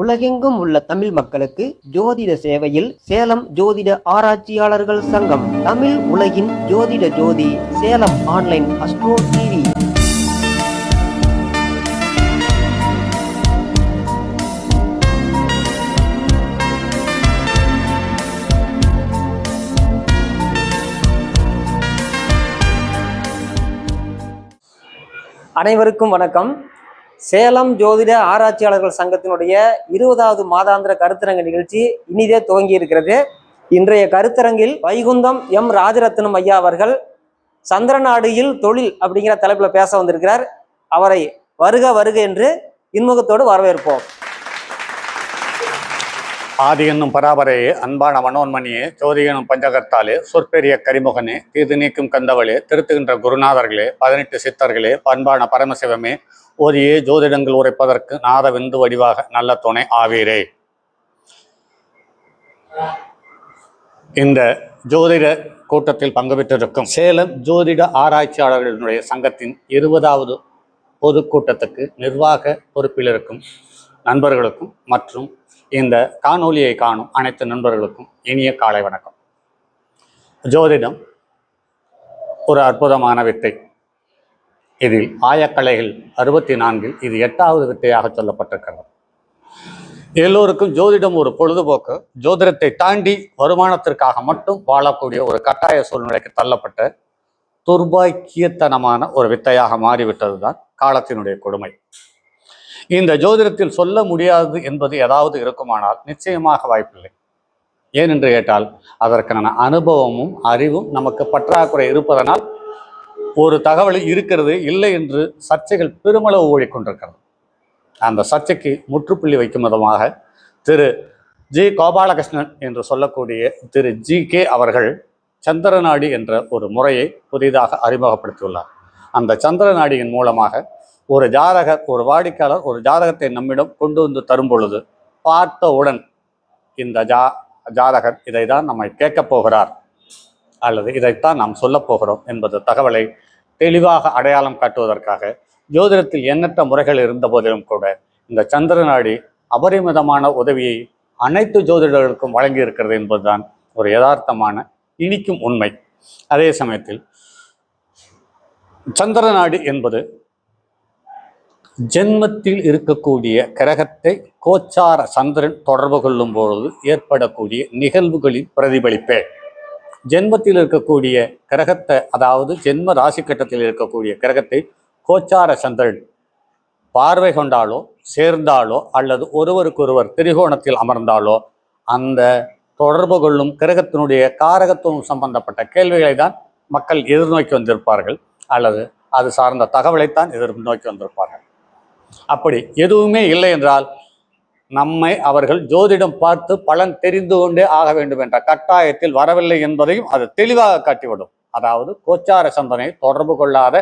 உலகெங்கும் உள்ள தமிழ் மக்களுக்கு ஜோதிட சேவையில் சேலம் ஜோதிட ஆராய்ச்சியாளர்கள் சங்கம். தமிழ் உலகின் ஜோதிட ஜோதி சேலம் ஆன்லைன் அஸ்ட்ரோ டிவி. அனைவருக்கும் வணக்கம். சேலம் ஜோதிட ஆராய்ச்சியாளர்கள் சங்கத்தினுடைய 20வது மாதாந்திர கருத்தரங்க நிகழ்ச்சி இனிதே துவங்கி இருக்கிறது. இன்றைய கருத்தரங்கில் வைகுந்தம் எம் ராஜரத்னம் ஐயா அவர்கள் சந்திரநாடியில் தொழில் அப்படிங்கிற தலைப்புல பேச வந்திருக்கிறார். அவரை வருக வருக என்று இன்முகத்தோடு வரவேற்போம். ஆதி என்னும் பராபரையே, அன்பான மனோன்மணியே, ஜோதி எனும் பஞ்சகர்த்தாலே, சொற்பெரிய கரிமுகனே, தீது நீக்கும் கந்தவளே, திருத்துகின்ற குருநாதர்களே, 18 சித்தர்களே, பண்பான பரமசிவமே, ஓதியே ஜோதிடங்கள் உரைப்பதற்கு நாத விந்து வடிவாக நல்ல துணை ஆவீரே. இந்த ஜோதிட கூட்டத்தில் பங்கு பெற்றிருக்கும் சேலம் ஜோதிட ஆராய்ச்சியாளர்களுடைய சங்கத்தின் 20வது பொதுக்கூட்டத்துக்கு நிர்வாக பொறுப்பில் இருக்கும் நண்பர்களுக்கும் மற்றும் இந்த காணொலியை காணும் அனைத்து நண்பர்களுக்கும் இனிய காலை வணக்கம். ஜோதிடம் ஒரு அற்புதமான வித்தை. இதில் ஆயக்கலைகள் 64 இது 8வது வித்தையாக சொல்லப்பட்டிருக்கிறது. எல்லோருக்கும் ஜோதிடம் ஒரு பொழுதுபோக்கு. ஜோதிடத்தை தாண்டி வருமானத்திற்காக மட்டும் வாழக்கூடிய ஒரு கட்டாய சூழ்நிலைக்கு தள்ளப்பட்ட துர்பாக்கியத்தனமான ஒரு வித்தையாக மாறிவிட்டது தான் காலத்தினுடைய கொடுமை. இந்த ஜோதிடத்தில் சொல்ல முடியாது என்பது ஏதாவது இருக்குமானால் நிச்சயமாக வாய்ப்பில்லை. ஏனென்று கேட்டால் அதற்கான அனுபவமும் அறிவும் நமக்கு பற்றாக்குறை இருப்பதனால் ஒரு தகவல் இருக்கிறது இல்லை என்று சர்ச்சைகள் பெருமளவு ஓடிக்கொண்டிருக்கிறது. அந்த சர்ச்சைக்கு முற்றுப்புள்ளி வைக்கும் விதமாக திரு ஜி கோபாலகிருஷ்ணன் என்று சொல்லக்கூடிய திரு ஜி.கே. அவர்கள் சந்திரநாடி என்ற ஒரு முறையை புதிதாக அறிமுகப்படுத்தியுள்ளார். அந்த சந்திரநாடியின் மூலமாக ஒரு ஜாதகர், ஒரு வாடிக்கையாளர் ஒரு ஜாதகத்தை நம்மிடம் கொண்டு வந்து தரும் பொழுது பார்த்தவுடன் இந்த ஜாதகர் இதை தான் நம்மை கேட்கப் போகிறார் அல்லது இதைத்தான் நாம் சொல்ல போகிறோம் என்பது தகவலை தெளிவாக அடையாளம் காட்டுவதற்காக ஜோதிடத்தில் எண்ணற்ற முறைகள் இருந்த போதிலும் கூட இந்த சந்திரநாடி அபரிமிதமான உதவியை அனைத்து ஜோதிடர்களுக்கும் வழங்கி இருக்கிறது என்பதுதான் ஒரு யதார்த்தமான இனிக்கும் உண்மை. அதே சமயத்தில் சந்திரநாடி என்பது ஜென்மத்தில் இருக்கக்கூடிய கிரகத்தை கோச்சார சந்திரன் தொடர்பு கொள்ளும் பொழுது ஏற்படக்கூடிய நிகழ்வுகளின் பிரதிபலிப்பே. ஜென்மத்தில் இருக்கக்கூடிய கிரகத்தை, அதாவது ஜென்ம ராசி கட்டத்தில் இருக்கக்கூடிய கிரகத்தை கோச்சார சந்திரன் பார்வை கொண்டாலோ சேர்ந்தாலோ அல்லது ஒருவருக்கொருவர் திரிகோணத்தில் அமர்ந்தாலோ அந்த தொடர்பு கொள்ளும் கிரகத்தினுடைய காரகத்துவம் சம்பந்தப்பட்ட கேள்விகளை தான் மக்கள் எதிர்நோக்கி வந்திருப்பார்கள் அல்லது அது சார்ந்த தகவலைத்தான் எதிர்நோக்கி வந்திருப்பார்கள். அப்படி எதுவுமே இல்லை என்றால் நம்மை அவர்கள் ஜோதிடம் பார்த்து பலன் தெரிந்து கொண்டே ஆக வேண்டும் என்ற கட்டாயத்தில் வரவில்லை என்பதையும் அது தெளிவாக காட்டிவிடும். அதாவது கோச்சார சந்தனை தொடர்பு கொள்ளாத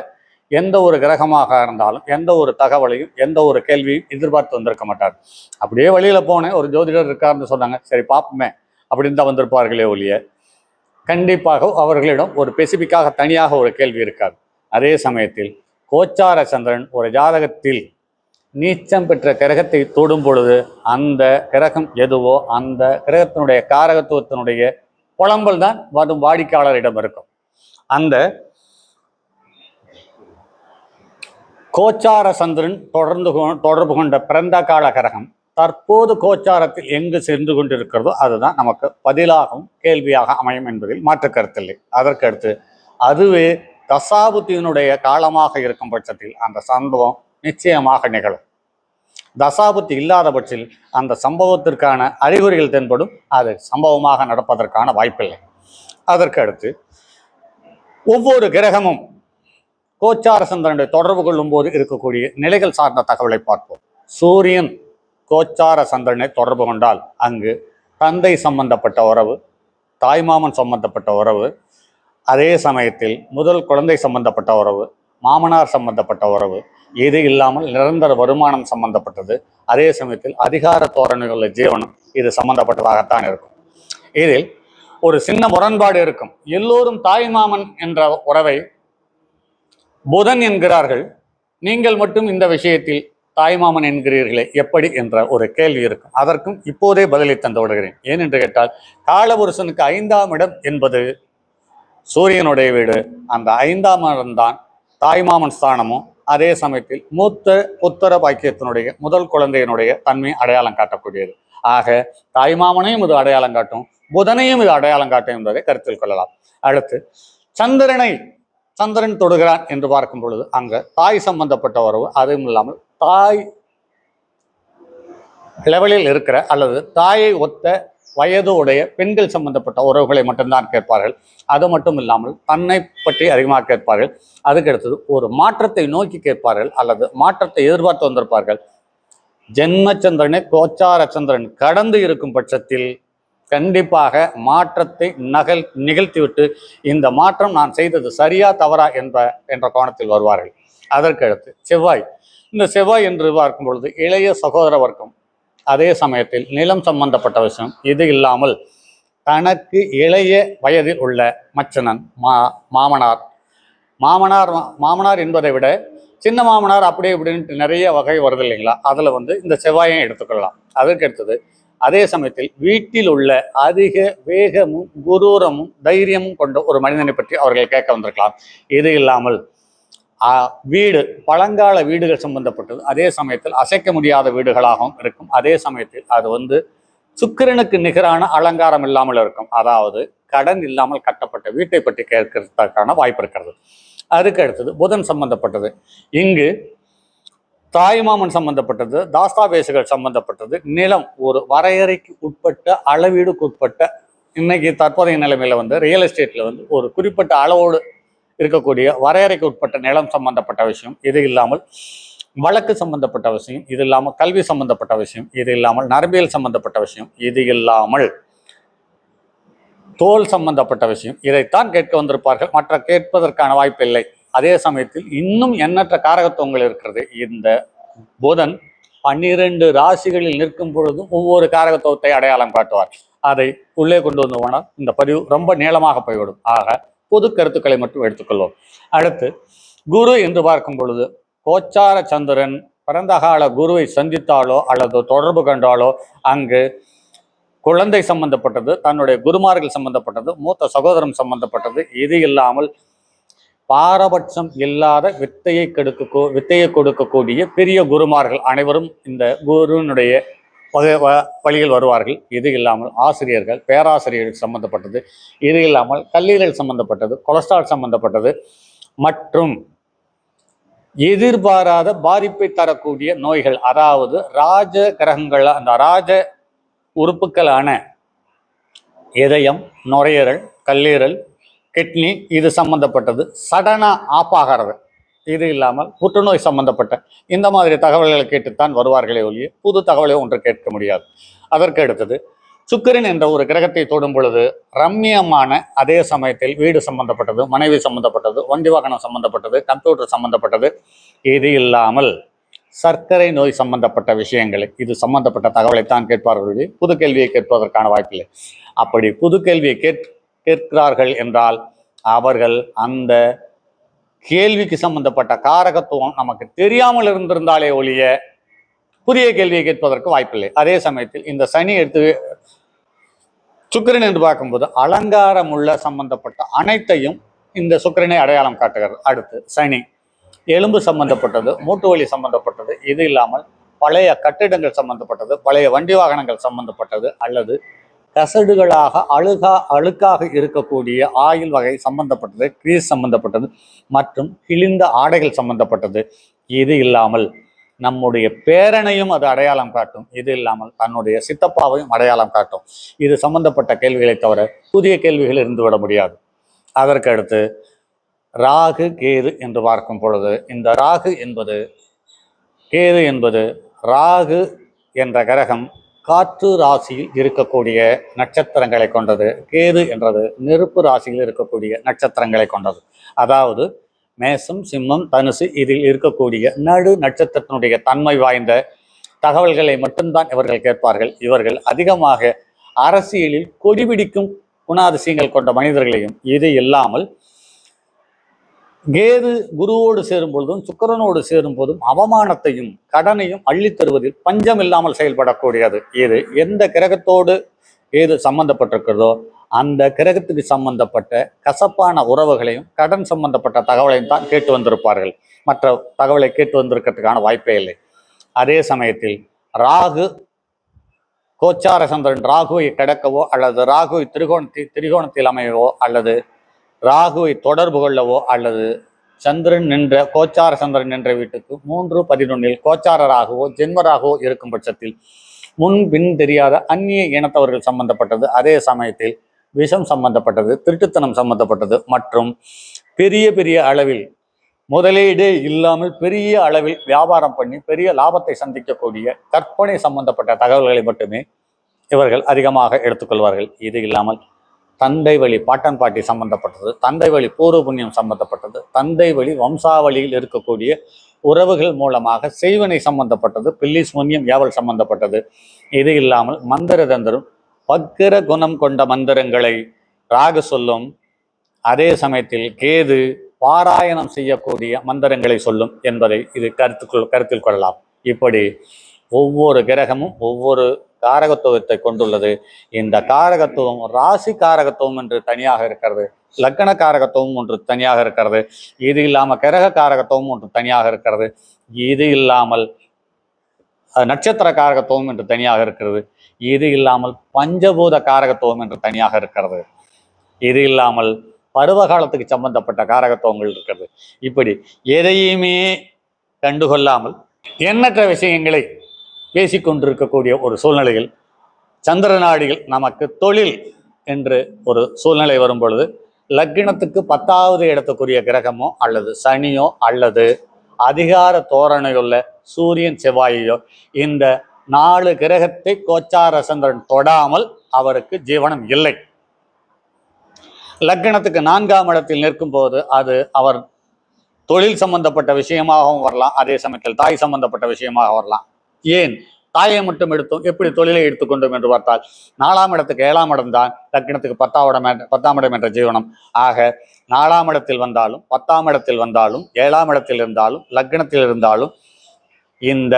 எந்த ஒரு கிரகமாக இருந்தாலும் எந்த ஒரு தகவலையும் எந்த ஒரு கேள்வியும் எதிர்பார்த்து வந்திருக்க மாட்டார். அப்படியே வழியில போனேன், ஒரு ஜோதிடர் இருக்காருன்னு சொன்னாங்க, சரி பார்ப்போமே அப்படின்னு தான் வந்திருப்பார்களே ஒழிய கண்டிப்பாக அவர்களிடம் ஒரு ஸ்பெசிஃபிக்காக தனியாக ஒரு கேள்வி இருக்காது. அதே சமயத்தில் கோச்சார சந்திரன் ஒரு ஜாதகத்தில் நீச்சம் பெற்ற கிரகத்தை தொடும் பொழுது அந்த கிரகம் எதுவோ அந்த கிரகத்தினுடைய காரகத்துவத்தினுடைய புலம்பல் தான் வரும் வாடிக்கையாளரிடம் இருக்கும். அந்த கோச்சார சந்திரன் தொடர்பு கொண்ட பிறந்த கால கிரகம் தற்போது கோச்சாரத்தில் எங்கு சென்று கொண்டிருக்கிறதோ அதுதான் நமக்கு பதிலாகவும் கேள்வியாக அமையும் என்பதில் மாற்று கருத்தில்லை. அதற்கடுத்து அதுவே தசாபுத்தியினுடைய காலமாக இருக்கும் பட்சத்தில் அந்த சம்பவம் நிச்சயமாக நிகழும். தசாபுத்தி இல்லாத பட்சத்தில் அந்த சம்பவத்திற்கான அறிகுறிகள் தென்படும், அது சம்பவமாக நடப்பதற்கான வாய்ப்பில்லை. அதற்கு அடுத்து ஒவ்வொரு கிரகமும் கோச்சார சந்திரனுடைய தொடர்பு கொள்ளும் போது இருக்கக்கூடிய நிலைகள் சார்ந்த தகவலை பார்ப்போம். சூரியன் கோச்சார சந்திரனை தொடர்பு கொண்டால் அங்கு தந்தை சம்பந்தப்பட்ட உறவு, தாய்மாமன் சம்பந்தப்பட்ட உறவு, அதே சமயத்தில் முதல் குழந்தை சம்பந்தப்பட்ட உறவு, மாமனார் சம்பந்தப்பட்ட உறவு, இது இல்லாமல் நிரந்தர வருமானம் சம்பந்தப்பட்டது, அதே சமயத்தில் அதிகார தோரணைகளில் ஜீவனம் இது சம்பந்தப்பட்டதாகத்தான் இருக்கும். இதில் ஒரு சின்ன முரண்பாடு இருக்கும். எல்லோரும் தாய்மாமன் என்ற உறவை புதன் என்கிறார்கள், நீங்கள் மட்டும் இந்த விஷயத்தில் தாய்மாமன் என்கிறீர்களே எப்படி என்ற ஒரு கேள்வி இருக்கும். அதற்கும் இப்போதே பதிலை தந்து விடுகிறேன். ஏனென்று கேட்டால், காலபுருஷனுக்கு 5ஆம் இடம் என்பது சூரியனுடைய வீடு. அந்த 5ஆம் இடம்தான் தாய்மாமன் ஸ்தானமும் அதே சமயத்தில் மூத்த புத்திர பாக்கியத்தினுடைய முதல் குழந்தையினுடைய தன்மை அடையாளம் காட்டக்கூடியது. ஆக தாய்மாமனையும் இது அடையாளம் காட்டும், புதனையும் இது அடையாளம் காட்டும் என்பதை கருத்தில் கொள்ளலாம். அடுத்து சந்திரன் தொடுகிறான் என்று பார்க்கும் பொழுது அங்க தாய் சம்பந்தப்பட்ட உறவு, அதுவும் இல்லாமல் தாய் லெவலில் இருக்கிற அல்லது தாயை ஒத்த வயது உடைய பெண்கள் சம்பந்தப்பட்ட உறவுகளை மட்டும்தான் கேட்பார்கள். அது மட்டும் இல்லாமல் தன்னை பற்றி அதிகமாக கேட்பார்கள். அதுக்கடுத்தது ஒரு மாற்றத்தை நோக்கி கேட்பார்கள் அல்லது மாற்றத்தை எதிர்பார்த்து வந்திருப்பார்கள். ஜென்மச்சந்திரனை கோச்சார சந்திரன் கடந்து இருக்கும் பட்சத்தில் கண்டிப்பாக மாற்றத்தை நிகழ்த்திவிட்டு இந்த மாற்றம் நான் செய்தது சரியா தவறா என்ற கோணத்தில் வருவார்கள். அதற்கடுத்து செவ்வாய். இந்த செவ்வாய் என்று பார்க்கும் பொழுது இளைய சகோதர வர்க்கம், அதே சமயத்தில் நிலம் சம்பந்தப்பட்ட விஷயம், இது இல்லாமல் தனக்கு இளைய வயதில் உள்ள மச்சனன், மாமனார் என்பதை விட சின்ன மாமனார் அப்படி இப்படின்ட்டு நிறைய வகை வருது இல்லைங்களா? அதில் இந்த செவ்வாயை எடுத்துக்கொள்ளலாம். அதற்கடுத்தது அதே சமயத்தில் வீட்டில் உள்ள அதிக வேகமும் குரூரமும் தைரியமும் கொண்ட ஒரு மனிதனை பற்றி அவர்கள் கேட்க வந்திருக்கலாம். இது இல்லாமல் வீடு, பழங்கால வீடுகள் சம்பந்தப்பட்டது, அதே சமயத்தில் அசைக்க முடியாத வீடுகளாகவும் இருக்கும். அதே சமயத்தில் அது சுக்கிரனுக்கு நிகரான அலங்காரம் இல்லாமல் இருக்கும். அதாவது கடன் இல்லாமல் கட்டப்பட்ட வீட்டை பற்றி கேட்கறதுக்கான வாய்ப்பு இருக்கிறது. அதுக்கு அடுத்தது புதன் சம்பந்தப்பட்டது. இங்கு தாய்மாமன் சம்பந்தப்பட்டது, தாஸ்தாவேசுகள் சம்பந்தப்பட்டது, நிலம் ஒரு வரையறைக்கு உட்பட்ட அளவீடுக்கு உட்பட்ட, இன்னைக்கு தற்போதைய நிலைமையில ரியல் எஸ்டேட்ல ஒரு குறிப்பிட்ட அளவோடு இருக்கக்கூடிய வரையறைக்கு உட்பட்ட நிலம் சம்பந்தப்பட்ட விஷயம், இது இல்லாமல் வழக்கு சம்பந்தப்பட்ட விஷயம், இது இல்லாமல் கல்வி சம்பந்தப்பட்ட விஷயம், இது இல்லாமல் நரம்பியல் சம்பந்தப்பட்ட விஷயம், இது இல்லாமல் தோல் சம்பந்தப்பட்ட விஷயம், இதைத்தான் கேட்க வந்திருப்பார்கள். மற்ற கேட்பதற்கான வாய்ப்பு இல்லை. அதே சமயத்தில் இன்னும் எண்ணற்ற காரகத்துவங்கள் இருக்கிறது. இந்த புதன் 12 ராசிகளில் நிற்கும் பொழுதும் ஒவ்வொரு காரகத்துவத்தை அடையாளம் காட்டுவார். அதை உள்ளே கொண்டு வந்து போனால் இந்த பதிவு ரொம்ப நீளமாக போய்விடும். ஆக பொது கருத்துக்களை மட்டும் எடுத்துக்கொள்வோம். அடுத்து குரு என்று பார்க்கும் பொழுது கோச்சார சந்திரன் பிறந்த கால குருவை சந்தித்தாலோ அல்லது தொடர்பு கண்டாலோ அங்கு குழந்தை சம்பந்தப்பட்டது, தன்னுடைய குருமார்கள் சம்பந்தப்பட்டது, மூத்த சகோதரம் சம்பந்தப்பட்டது, இது இல்லாமல் பாரபட்சம் இல்லாத வித்தையை கொடுக்கக்கூடிய பெரிய குருமார்கள் அனைவரும் இந்த குருனுடைய வழியில் வருவார்கள். இது இல்லாமல் ஆசிரியர்கள், பேராசிரியர்கள் சம்பந்தப்பட்டது, இது இல்லாமல் கல்லீரல் சம்பந்தப்பட்டது, கொலஸ்ட்ரால் சம்பந்தப்பட்டது மற்றும் எதிர்பாராத பாதிப்பை தரக்கூடிய நோய்கள், அதாவது ராஜ கிரகங்கள், அந்த ராஜ உறுப்புகளான இதயம், நுரையீரல், கல்லீரல், கிட்னி, இது சம்பந்தப்பட்டது, சடனா ஆப்பாகிறது, இது இல்லாமல் புற்றுநோய் சம்பந்தப்பட்ட இந்த மாதிரி தகவல்களை கேட்டுத்தான் வருவார்களே ஒழிய புது தகவலை ஒன்று கேட்க முடியாது. அதற்கு அடுத்தது சுக்கிரன் என்ற ஒரு கிரகத்தை தொடும் பொழுது ரம்மியமான, அதே சமயத்தில் வீடு சம்பந்தப்பட்டது, மனைவி சம்பந்தப்பட்டது, வண்டி வாகனம் சம்பந்தப்பட்டது, கம்ப்யூட்டர் சம்பந்தப்பட்டது, இது இல்லாமல் சர்க்கரை நோய் சம்பந்தப்பட்ட விஷயங்களை, இது சம்பந்தப்பட்ட தகவலைத்தான் கேட்பார்கள். புது கேள்வியை கேட்பதற்கான வாய்ப்பில்லை. அப்படி புது கேள்வியை கேட்கிறார்கள் என்றால் அவர்கள் அந்த கேள்விக்கு சம்பந்தப்பட்ட காரகத்துவம் நமக்கு தெரியாமல் இருந்திருந்தாலே ஒழிய புதிய கேள்வியை கேட்பதற்கு வாய்ப்பில்லை. அதே சமயத்தில் இந்த சனி சுக்கிரன் என்று பார்க்கும்போது அலங்காரம் உள்ள சம்பந்தப்பட்ட அனைத்தையும் இந்த சுக்கிரனை அடையாளம் காட்டுகிறது. அடுத்து சனி எலும்பு சம்பந்தப்பட்டது, மூட்டு வலி சம்பந்தப்பட்டது, இது இல்லாமல் பழைய கட்டிடங்கள் சம்பந்தப்பட்டது, பழைய வண்டி வாகனங்கள் சம்பந்தப்பட்டது, அல்லது கசடுகளாக அழுக்காக இருக்கக்கூடிய ஆயில் வகை சம்பந்தப்பட்டது, கிரீஸ் சம்பந்தப்பட்டது மற்றும் கிழிந்த ஆடைகள் சம்பந்தப்பட்டது, இது இல்லாமல் நம்முடைய பேரனையும் அது அடையாளம் காட்டும், இது இல்லாமல் தன்னுடைய சித்தப்பாவையும் அடையாளம் காட்டும். இது சம்பந்தப்பட்ட கேள்விகளை தவிர புதிய கேள்விகள் இருந்துவிட முடியாது. அதற்கு அடுத்து ராகு கேது என்று பார்க்கும் பொழுது இந்த ராகு என்பது கேது என்பது ராகு என்ற கிரகம் காற்று ராசியில் இருக்கக்கூடிய நட்சத்திரங்களை கொண்டது, கேது என்றது நெருப்பு ராசியில் இருக்கக்கூடிய நட்சத்திரங்களை கொண்டது. அதாவது மேசம், சிம்மம், தனுசு இதில் இருக்கக்கூடிய நடு நட்சத்திரத்தினுடைய தன்மை வாய்ந்த தகவல்களை மட்டும்தான் இவர்கள் கேட்பார்கள். இவர்கள் அதிகமாக அரசியலில் கொடிபிடிக்கும் குணாதிசயங்கள் கொண்ட மனிதர்களையும், இது இல்லாமல் கேது குருவோடு சேரும் பொழுதும் சுக்கிரனோடு சேரும் போதும் அவமானத்தையும் கடனையும் அள்ளித் தருவதில் பஞ்சம் இல்லாமல் செயல்படக்கூடியது. இது எந்த கிரகத்தோடு ஏது சம்பந்தப்பட்டிருக்கிறதோ அந்த கிரகத்துக்கு சம்பந்தப்பட்ட கசப்பான உறவுகளையும் கடன் சம்பந்தப்பட்ட தகவலையும் தான் கேட்டு வந்திருப்பார்கள். மற்ற தகவலை கேட்டு வந்திருக்கிறதுக்கான வாய்ப்பே இல்லை. அதே சமயத்தில் ராகு கோச்சார சந்திரன் ராகுவை கடக்கவோ அல்லது ராகுவை திரிகோணத்தில் அமையவோ அல்லது ராகுவை தொடர்பு கொள்ளவோ அல்லது சந்திரன் நின்ற கோச்சார சந்திரன் நின்ற வீட்டுக்கு 3-11 கோச்சார ராகுவோ ஜென்ம ராகுவோ இருக்கும் பட்சத்தில் முன்பின் தெரியாத அந்நிய இனத்தவர்கள் சம்பந்தப்பட்டது, அதே சமயத்தில் விஷம் சம்பந்தப்பட்டது, திருட்டுத்தனம் சம்பந்தப்பட்டது மற்றும் பெரிய பெரிய அளவில் முதலீடு இல்லாமல் பெரிய அளவில் வியாபாரம் பண்ணி பெரிய லாபத்தை சந்திக்கக்கூடிய கற்பனை சம்பந்தப்பட்ட தகவல்களை மட்டுமே இவர்கள் அதிகமாக எடுத்துக்கொள்வார்கள். இது இல்லாமல் தந்தை வழி பாட்டன் பாட்டி சம்பந்தப்பட்டது, தந்தை வழி பூர்வ புண்ணியம் சம்பந்தப்பட்டது, தந்தை வழி வம்சாவளியில் இருக்கக்கூடிய உறவுகள் மூலமாக செய்வனை சம்பந்தப்பட்டது, பில்லி சூன்யம் ஏவல் சம்பந்தப்பட்டது. இது இல்லாமல் மந்திர தந்திரம் வக்கிர குணம் கொண்ட மந்திரங்களை ராகு சொல்லும், அதே சமயத்தில் கேது பாராயணம் செய்யக்கூடிய மந்திரங்களை சொல்லும் என்பதை இது கருத்தில் கொள்ளலாம். இப்படி ஒவ்வொரு கிரகமும் ஒவ்வொரு காரகத்துவத்தை கொண்டுள்ளது. இந்த காரகத்துவம் ராசி காரகத்துவம் என்று தனியாக இருக்கிறது, லக்ன காரகத்துவம் ஒன்று தனியாக இருக்கிறது, இது இல்லாமல் கிரக காரகத்துவம் ஒன்று தனியாக இருக்கிறது, இது இல்லாமல் நட்சத்திர காரகத்துவம் என்று தனியாக இருக்கிறது, இது இல்லாமல் பஞ்சபூத காரகத்துவம் என்று தனியாக இருக்கிறது, இது இல்லாமல் பருவ காலத்துக்கு சம்பந்தப்பட்ட காரகத்துவங்கள் இருக்கிறது. இப்படி எதையுமே கண்டுகொள்ளாமல் எண்ணற்ற விஷயங்களை பேசிக்கொண்டிருக்கக்கூடிய ஒரு சூழ்நிலையில் சந்திரநாடிகள் நமக்கு தொழில் என்று ஒரு சூழ்நிலை வரும் பொழுது லக்னத்துக்கு 10வது இடத்துக்குரிய கிரகமோ அல்லது சனியோ அல்லது அதிகார தோரணையுள்ள சூரியன் செவ்வாயையோ இந்த 4 கிரகத்தை கோச்சார சந்திரன் தொடாமல் அவருக்கு ஜீவனம் இல்லை. லக்னத்துக்கு 4ஆம் இடத்தில் நிற்கும் போது அது அவர் தொழில் சம்பந்தப்பட்ட விஷயமாகவும் வரலாம், அதே சமயத்தில் தாய் சம்பந்தப்பட்ட விஷயமாக வரலாம். ஏன் தாயை மட்டும் எடுத்தோம், எப்படி தொழிலை எடுத்துக்கொண்டோம் என்று பார்த்தால் 4ஆம் இடத்துக்கு 7ஆம் இடம் தான் லக்னத்துக்கு 10ஆம் இடம் என்ற ஜீவனம். ஆக 4ஆம் இடத்தில் வந்தாலும் 10ஆம் இடத்தில் வந்தாலும் 7ஆம் இடத்தில் இருந்தாலும் லக்னத்தில் இருந்தாலும் இந்த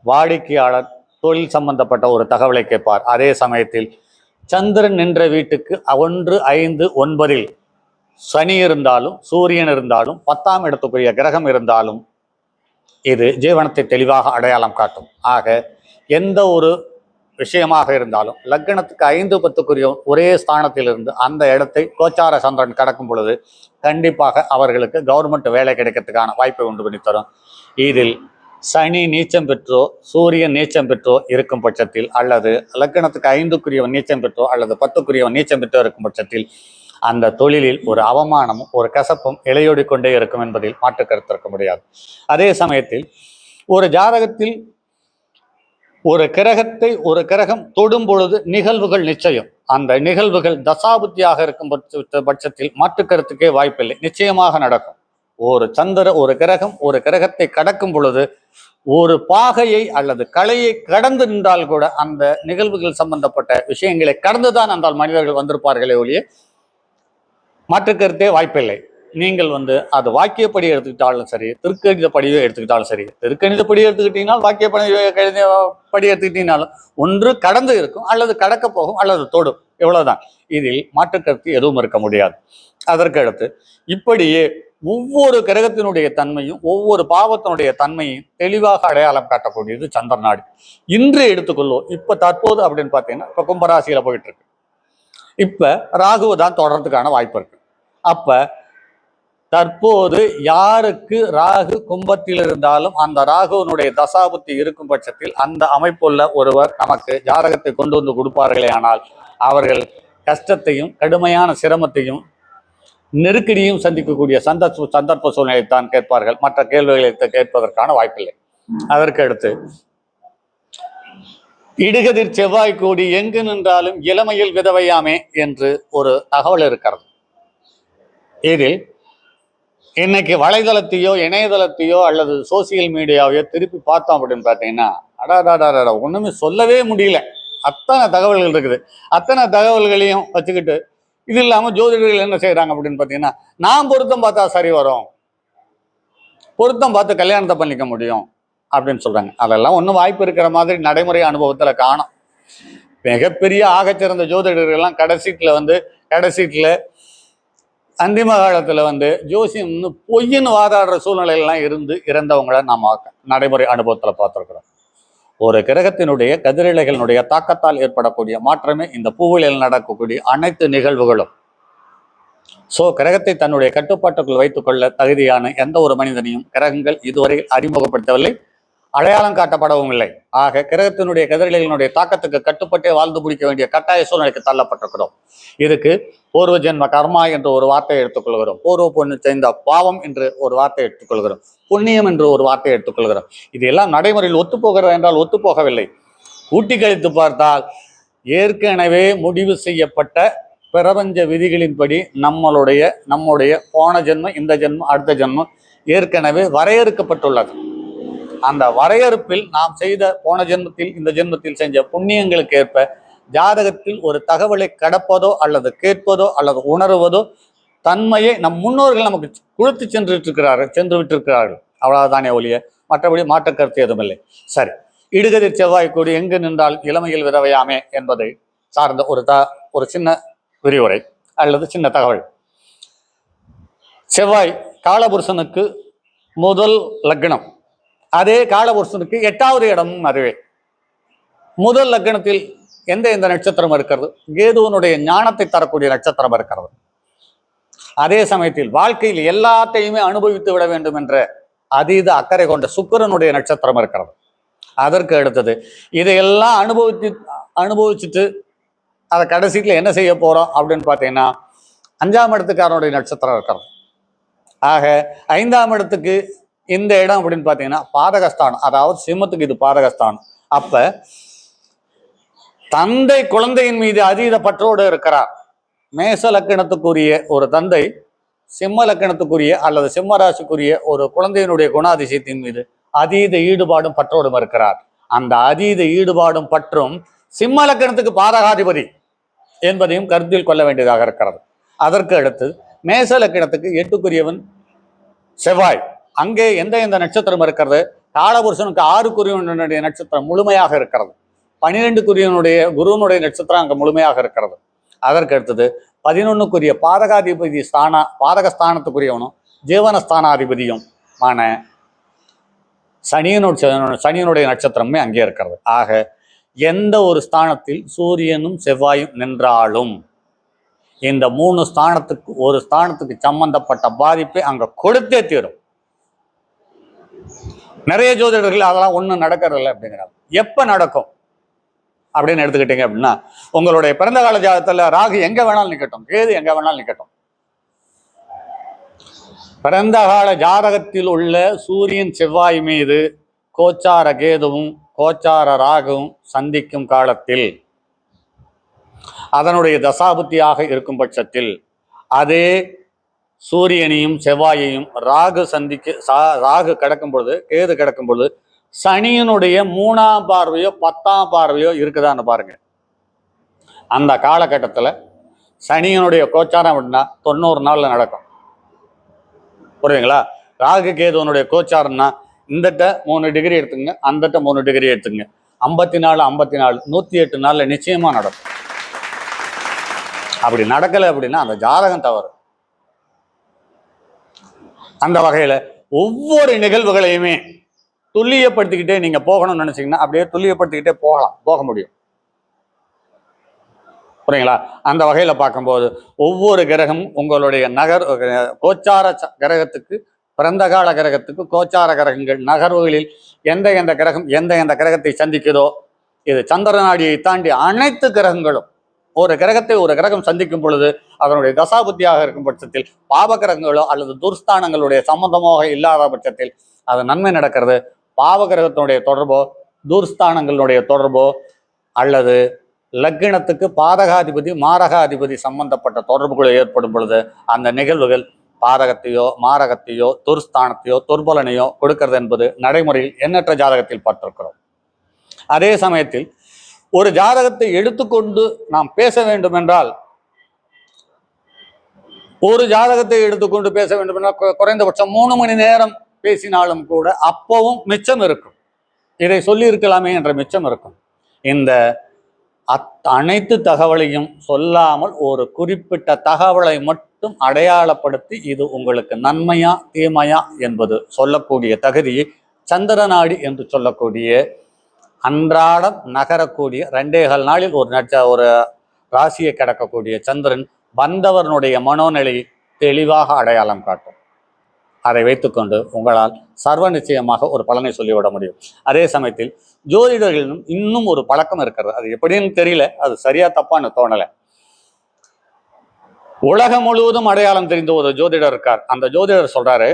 வாடிக்கையாளர் தொழில் சம்பந்தப்பட்ட ஒரு தகவலை கேட்பார். அதே சமயத்தில் சந்திரன் நின்ற வீட்டுக்கு 1, 5, 9 சனி இருந்தாலும் சூரியன் இருந்தாலும் 10ஆம் இடத்துக்குரிய கிரகம் இருந்தாலும் இது ஜீவனத்தை தெளிவாக அடையாளம் காட்டும். ஆக எந்த ஒரு விஷயமாக இருந்தாலும் லக்னத்துக்கு 5, 10க்குரிய ஒரே ஸ்தானத்திலிருந்து அந்த இடத்தை கோச்சார சந்திரன் கடக்கும் பொழுது கண்டிப்பாக அவர்களுக்கு கவர்மெண்ட் வேலை கிடைக்கிறதுக்கான வாய்ப்பை உண்டு பண்ணி தரும். இதில் சனி நீச்சம் பெற்றோ சூரியன் நீச்சம் பெற்றோ இருக்கும் பட்சத்தில் அல்லது லக்னத்துக்கு 5க்குரியவன் நீச்சம் பெற்றோ அல்லது 10க்குரியவன் நீச்சம் பெற்றோ இருக்கும் பட்சத்தில் அந்த தொழிலில் ஒரு அவமானமும் ஒரு கசப்பும் இலையோடி கொண்டே இருக்கும் என்பதில் மாற்று கருத்து இருக்க முடியாது. அதே சமயத்தில் ஒரு ஜாதகத்தில் ஒரு கிரகம் தொடும் பொழுது நிகழ்வுகள் நிச்சயம், அந்த நிகழ்வுகள் தசாபுத்தியாக இருக்கும் பட்சத்தில் மாற்று கருத்துக்கே வாய்ப்பில்லை, நிச்சயமாக நடக்கும். ஒரு கிரகம் ஒரு கிரகத்தை கடக்கும் பொழுது ஒரு பாகையை அல்லது கலையை கடந்து நின்றால் கூட அந்த நிகழ்வுகள் சம்பந்தப்பட்ட விஷயங்களை கடந்துதான் அந்த மனிதர்கள் வந்திருப்பார்களே ஒழிய மாற்று கருத்தே வாய்ப்பில்லை. நீங்கள் அது வாக்கியப்படி எடுத்துக்கிட்டாலும் சரி, திருக்கணித படியை எடுத்துக்கிட்டாலும் சரி, திருக்கணித படி எடுத்துக்கிட்டீங்கன்னா படி எடுத்துக்கிட்டீங்கனாலும் ஒன்று கடந்து இருக்கும் அல்லது கடக்க போகும் அல்லது தொடும், இவ்வளவுதான். இதில் மாற்று கருத்து எதுவும் இருக்க முடியாது. அதற்கு அடுத்து இப்படியே ஒவ்வொரு கிரகத்தினுடைய தன்மையும் ஒவ்வொரு பாவத்தினுடைய தன்மையும் தெளிவாக அடையாளம் காட்டக்கூடியது சந்திரநாடி. இன்று எடுத்துக்கொள்வோம். இப்ப தற்போது அப்படின்னு பார்த்தீங்கன்னா இப்ப கும்பராசியில போயிட்டு இருக்கு. இப்ப ராகுவை தான் தொடர்றதுக்கான வாய்ப்பு இருக்கு. அப்ப தற்போது யாருக்கு ராகு கும்பத்தில் இருந்தாலும் அந்த ராகுவனுடைய தசாபுத்தி இருக்கும் பட்சத்தில் அந்த அமைப்புள்ள ஒருவர் நமக்கு ஜாதகத்தை கொண்டு வந்து கொடுப்பார்களே ஆனால் அவர்கள் கஷ்டத்தையும் கடுமையான சிரமத்தையும் நெருக்கடியும் சந்திக்கக்கூடிய சந்தர்ப்ப சூழ்நிலைத்தான் கேட்பார்கள், மற்ற கேள்விகளை கேட்பதற்கான வாய்ப்பில்லை. அதற்கு அடுத்து இடுகதிர் செவ்வாய் கூடி எங்கு நின்றாலும் இளமையில் விதவையாமே என்று ஒரு தகவல் இருக்கிறது. இதில் இன்னைக்கு வலைதளத்தையோ இணையதளத்தையோ அல்லது சோசியல் மீடியாவையோ திருப்பி பார்த்தோம் அப்படின்னு பார்த்தீங்கன்னா அடாடாடாடா ஒண்ணுமே சொல்லவே முடியல, அத்தனை தகவல்கள் இருக்குது. அத்தனை தகவல்களையும் வச்சுக்கிட்டு இது இல்லாமல் ஜோதிடர்கள் என்ன செய்யறாங்க அப்படின்னு பார்த்தீங்கன்னா நான் பொருத்தம் பார்த்தா சரி வரும், பொருத்தம் பார்த்து கல்யாணத்தை பண்ணிக்க முடியும் அப்படின்னு சொல்றாங்க. அதெல்லாம் ஒன்றும் வாய்ப்பு இருக்கிற மாதிரி நடைமுறை அனுபவத்துல காணும். மிகப்பெரிய ஆகச்சிறந்த ஜோதிடர்கள்லாம் கடைசீட்டில் அந்திம காலத்துல ஜோசியம் பொய்ன்னு வாதாடுற சூழ்நிலைகள்லாம் இருந்து இறந்தவங்களை நாம நடைமுறை அனுபவத்துல பார்த்துருக்கிறோம். ஒரு கிரகத்தினுடைய கதிரிலைகளினுடைய தாக்கத்தால் ஏற்படக்கூடிய மாற்றமே இந்த பூவிலில் நடக்கக்கூடிய அனைத்து நிகழ்வுகளும். கிரகத்தை தன்னுடைய கட்டுப்பாட்டுக்குள் வைத்துக் கொள்ள தகுதியான எந்த ஒரு மனிதனையும் கிரகங்கள் இதுவரை அறிமுகப்படுத்தவில்லை, அடையாளம் காட்டப்படவும் இல்லை. ஆக கிரகத்தினுடைய கதிரிலைகளினுடைய தாக்கத்துக்கு கட்டுப்பட்டே வாழ்ந்து முடிக்க வேண்டிய கட்டாய சூழ்நிலைக்கு தள்ளப்பட்டிருக்கிறோம். இதுக்கு பூர்வ ஜென்ம கர்மா என்று ஒரு வார்த்தையை எடுத்துக்கொள்கிறோம், பூர்வ பொண்ணு செய்த பாவம் என்று ஒரு வார்த்தையை எடுத்துக்கொள்கிறோம், புண்ணியம் என்று ஒரு வார்த்தையை எடுத்துக்கொள்கிறோம். இது எல்லாம் நடைமுறையில் ஒத்துப்போகிறது என்றால் ஒத்துப்போகவில்லை. கூட்டி கழித்து பார்த்தால் ஏற்கனவே முடிவு செய்யப்பட்ட பிரபஞ்ச விதிகளின்படி நம்முடைய போன ஜென்மம், இந்த ஜென்மம், அடுத்த ஜென்மம் ஏற்கனவே வரையறுக்கப்பட்டுள்ளது. அந்த வரையறுப்பில் நாம் செய்த போன ஜென்மத்தில் இந்த ஜென்மத்தில் செஞ்ச புண்ணியங்களுக்கு ஏற்ப ஜாதகத்தில் ஒரு தகவலை கடப்பதோ அல்லது கேட்பதோ அல்லது உணர்வதோ தன்மையை நம் முன்னோர்கள் நமக்கு கொடுத்து சென்று விட்டிருக்கிறார்கள். அவ்வளவுதானே ஒழிய மற்றபடி மாற்று கருத்து எதுவும் இல்லை. சரி, இடுகதிர் செவ்வாய் கூடி எங்கு நின்றால் இளமையில் விதவையாமே என்பதை சார்ந்த ஒரு சின்ன விரிவுரை அல்லது சின்ன தகவல். செவ்வாய் காலபுருஷனுக்கு முதல் லக்னம், அதே காலபுருஷனுக்கு 8வது இடமும் அதுவே. முதல் லக்னத்தில் எந்த நட்சத்திரம் இருக்கிறது? கேதுவனுடைய ஞானத்தை தரக்கூடிய நட்சத்திரம் இருக்கிறது. அதே சமயத்தில் வாழ்க்கையில் எல்லாத்தையுமே அனுபவித்து விட வேண்டும் என்ற அதீத அக்கறை கொண்ட சுக்கிரனுடைய நட்சத்திரம் இருக்கிறது. அதற்கு அடுத்தது இதையெல்லாம் அனுபவிச்சுட்டு அதை கடைசியில் என்ன செய்ய போறோம் அப்படின்னு பார்த்தீங்கன்னா 5ஆம் இடத்துக்காரனுடைய நட்சத்திரம் இருக்கிறது. ஆக 5ஆம் இடத்துக்கு இந்த இடம் அப்படின்னு பார்த்தீங்கன்னா பாதகஸ்தானம், அதாவது சிம்மத்துக்கு இது பாதகஸ்தானம். அப்ப தந்தை குழந்தையின் மீது அதீத பற்றோடு இருக்கிறார். மேச லக்கணத்துக்குரிய ஒரு தந்தை சிம்ம லக்கணத்துக்குரிய அல்லது சிம்ம ராசிக்குரிய ஒரு குழந்தையினுடைய குணாதிசயத்தின் மீது அதீத ஈடுபாடும் பற்றோடும் இருக்கிறார். அந்த அதீத ஈடுபாடும் பற்றும் சிம்ம லக்கணத்துக்கு பாதகாதிபதி என்பதையும் கருத்தில் கொள்ள வேண்டியதாக இருக்கிறது. அதற்கு அடுத்து மேச லக்கணத்துக்கு 8க்குரியவன் செவ்வாய். அங்கே எந்த நட்சத்திரம் இருக்கிறது? காலபுருஷனுக்கு 6க்குரியவனுடைய நட்சத்திரம் முழுமையாக இருக்கிறது. 12க்குரியவனுடைய குருவனுடைய நட்சத்திரம் அங்கே முழுமையாக இருக்கிறது. அதற்கு அடுத்தது 11க்குரிய பாதகாதிபதி பாதகஸ்தானத்துக்குரியவனும் ஜீவனஸ்தானாதிபதியும் ஆன சனியனுடைய நட்சத்திரமே அங்கே இருக்கிறது. ஆக எந்த ஒரு ஸ்தானத்தில் சூரியனும் செவ்வாயும் நின்றாலும் இந்த 3 ஸ்தானத்துக்கு ஒரு ஸ்தானத்துக்கு சம்பந்தப்பட்ட பாதிப்பை அங்க கொடுத்தே தீரும். நிறைய ஜோதிடர்கள் அதெல்லாம் ஒன்றும் நடக்கிறதில்லை அப்படிங்கிறாங்க. எப்ப நடக்கும் அப்படின்னு எடுத்துக்கிட்டீங்க அப்படின்னா, உங்களுடைய பிறந்த கால ஜாதகத்துல ராகு எங்க வேணாலும் நிக்கட்டும், கேது எங்க வேணாலும் நிக்கட்டும், பிறந்த கால ஜாதகத்தில் உள்ள சூரியன் செவ்வாய் மீது கோச்சார கேதுவும் கோச்சார ராகுவும் சந்திக்கும் காலத்தில் அதனுடைய தசாபுத்தியாக இருக்கும் பட்சத்தில் அதே சூரியனையும் செவ்வாயையும் ராகு கிடக்கும் பொழுது, கேது கிடக்கும் பொழுது சனியனுடைய 3ஆம் பார்வையோ 10ஆம் பார்வையோ இருக்குதான்னு பாருங்க. அந்த காலகட்டத்தில் சனியனுடைய கோச்சாரம் அப்படின்னா 90 நாள்ல நடக்கும். புரியுதுங்களா? ராகு கேதுவனுடைய கோச்சாரம்னா இந்தட்ட 3 டிகிரி எடுத்துங்க, அந்தட்ட 3 டிகிரி எடுத்துங்க, 54 108 நாள்ல நிச்சயமா நடக்கும். அப்படி நடக்கலை அப்படின்னா அந்த ஜாதகம் தவறு. அந்த வகையில ஒவ்வொரு நிகழ்வுகளையுமே துல்லியப்படுத்திக்கிட்டே நீங்க போகணும்னு நினைச்சீங்கன்னா அப்படியே துல்லியப்படுத்திக்கிட்டே போக முடியும். புரியுங்களா? அந்த வகையில பார்க்கும்போது ஒவ்வொரு கிரகமும் உங்களுடைய கோச்சார கிரகத்துக்கு, பிறந்த கால கிரகத்துக்கு கோச்சார கிரகங்கள் நகர்வுகளில் எந்த கிரகம் எந்த கிரகத்தை சந்திக்குதோ, இது சந்திர நாடியை தாண்டி அனைத்து கிரகங்களும் ஒரு கிரகம் சந்திக்கும் பொழுது அதனுடைய தசாபுத்தியாக இருக்கும் பட்சத்தில் பாப கிரகங்களோ அல்லது துர்ஸ்தானங்களுடைய சம்பந்தமாக இல்லாத பட்சத்தில் அது நன்மை நடக்கிறது. பாவ கிரகத்தினுடைய தொடர்போ துர்ஸ்தானங்களுடைய தொடர்போ அல்லது லக்னத்துக்கு பாதகாதிபதி மாரகாதிபதி சம்பந்தப்பட்ட தொடர்புகள் ஏற்படும் பொழுது அந்த நிகழ்வுகள் பாதகத்தையோ மாரகத்தையோ துர்ஸ்தானத்தையோ துர்பலனையோ கொடுக்கிறது என்பது நடைமுறையில் எண்ணற்ற ஜாதகத்தில் பார்த்திருக்கிறோம். அதே சமயத்தில் ஒரு ஜாதகத்தை எடுத்துக்கொண்டு நாம் பேச வேண்டும் என்றால், ஒரு ஜாதகத்தை எடுத்துக்கொண்டு பேச வேண்டும் என்றால் குறைந்தபட்சம் 3 மணி நேரம் பேசினாலும் கூட அப்பவும் மிச்சம் இருக்கும். இதை சொல்லி இருக்கலாமே என்ற மிச்சம் இருக்கும். இந்த அனைத்து தகவலையும் சொல்லாமல் ஒரு குறிப்பிட்ட தகவலை மட்டும் அடையாளப்படுத்தி இது உங்களுக்கு நன்மையா தீமையா என்பது சொல்லக்கூடிய தகுதியை சந்திரநாடி என்று சொல்லக்கூடிய அன்றாடம் நகரக்கூடிய 2.25 நாளில் ஒரு ராசியை கடக்கக்கூடிய சந்திரன் வந்தவனுடைய மனோநிலையை தெளிவாக அடையாளம் காட்டும். அதை வைத்துக்கொண்டு உங்களால் சர்வ நிச்சயமாக ஒரு பலனை சொல்லிவிட முடியும். அதே சமயத்தில் ஜோதிடர்களிலும் இன்னும் ஒரு பழக்கம் இருக்கிறது. அது எப்படின்னு தெரியல, அது சரியா தப்பான்னு தோணலை. உலகம் முழுவதும் அடையாளம் தெரிந்த ஒரு ஜோதிடர் இருக்கார். அந்த ஜோதிடர் சொல்றாரு,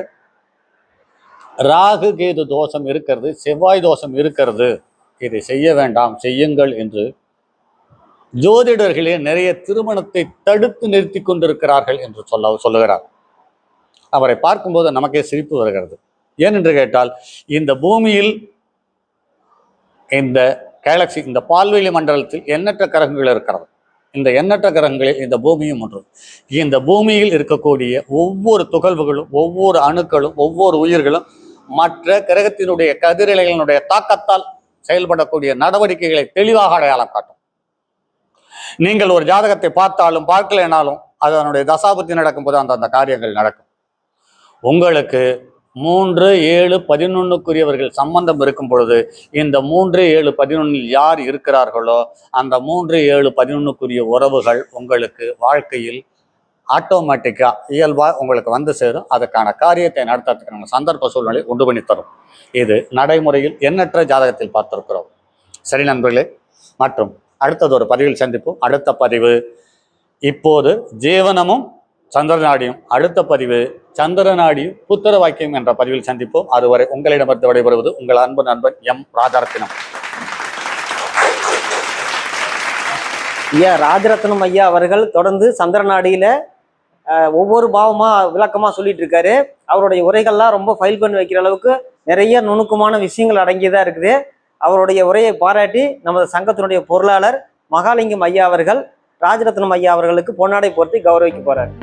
ராகு கேது தோஷம் இருக்கிறது, செவ்வாய் தோஷம் இருக்கிறது, இதை செய்ய வேண்டாம், செய்யுங்கள் என்று ஜோதிடர்களே நிறைய திருமணத்தை தடுத்து நிறுத்தி கொண்டிருக்கிறார்கள் என்று சொல்லுகிறார். அவரை பார்க்கும்போது நமக்கே சிரிப்பு வருகிறது. ஏனென்று கேட்டால், இந்த பூமியில், இந்த கேலக்சி, இந்த பால்வெளி மண்டலத்தில் எண்ணற்ற கிரகங்கள் இருக்கிறது. இந்த எண்ணற்ற கிரகங்களில் இந்த பூமியும் ஒன்று. இந்த பூமியில் இருக்கக்கூடிய ஒவ்வொரு துகள்வுகளும், ஒவ்வொரு அணுக்களும், ஒவ்வொரு உயிர்களும் மற்ற கிரகத்தினுடைய கதிரலைகளினுடைய தாக்கத்தால் செயல்படக்கூடிய நடவடிக்கைகளை தெளிவாக அடையாளம் காட்டும். நீங்கள் ஒரு ஜாதகத்தை பார்த்தாலும் பார்க்கலைனாலும் அதனுடைய தசாபுத்தி நடக்கும்போது அந்த காரியங்கள் நடக்கும். உங்களுக்கு 3, 7, 11க்குரியவர்கள் சம்பந்தம் இருக்கும் பொழுது இந்த 3, 7, 11 யார் இருக்கிறார்களோ அந்த 3, 7, 11க்குரிய உறவுகள் உங்களுக்கு வாழ்க்கையில் ஆட்டோமேட்டிக்கா இயல்பா உங்களுக்கு வந்து சேரும். அதுக்கான காரியத்தை நடத்துறதுக்கான சந்தர்ப்ப சூழ்நிலை உண்டு பண்ணி தரும். இது நடைமுறையில் எண்ணற்ற ஜாதகத்தில் பார்த்திருக்கிறோம். சரி நண்பர்களே, மற்றும் அடுத்தது ஒரு பதிவில் சந்திப்போம். அடுத்த பதிவு இப்போது ஜீவனமும் சந்திரநாடியும், அடுத்த பதிவு சந்திரநாடியும் புத்திர வாக்கியம் என்ற பதிவில் சந்திப்போம். அதுவரை உங்களிடமிருந்து விடைபெறுவது உங்கள் அன்பு நண்பன் எம் ராஜரத்தினம். ஐயா ராஜரத்னம் ஐயா அவர்கள் தொடர்ந்து சந்திரநாடியில ஒவ்வொரு பாவமா விளக்கமா சொல்லிட்டு இருக்காரு. அவருடைய உரைகள்லாம் ரொம்ப ஃபைல் பண்ணி வைக்கிற அளவுக்கு நிறைய நுணுக்கமான விஷயங்கள் அடங்கியதா இருக்குது. அவருடைய உரையை பாராட்டி நமது சங்கத்தினுடைய பொருளாளர் மகாலிங்கம் ஐயா அவர்கள் ராஜரத்னம் ஐயா அவர்களுக்கு பொன்னாடை போர்த்தி கௌரவிக்க போறார்.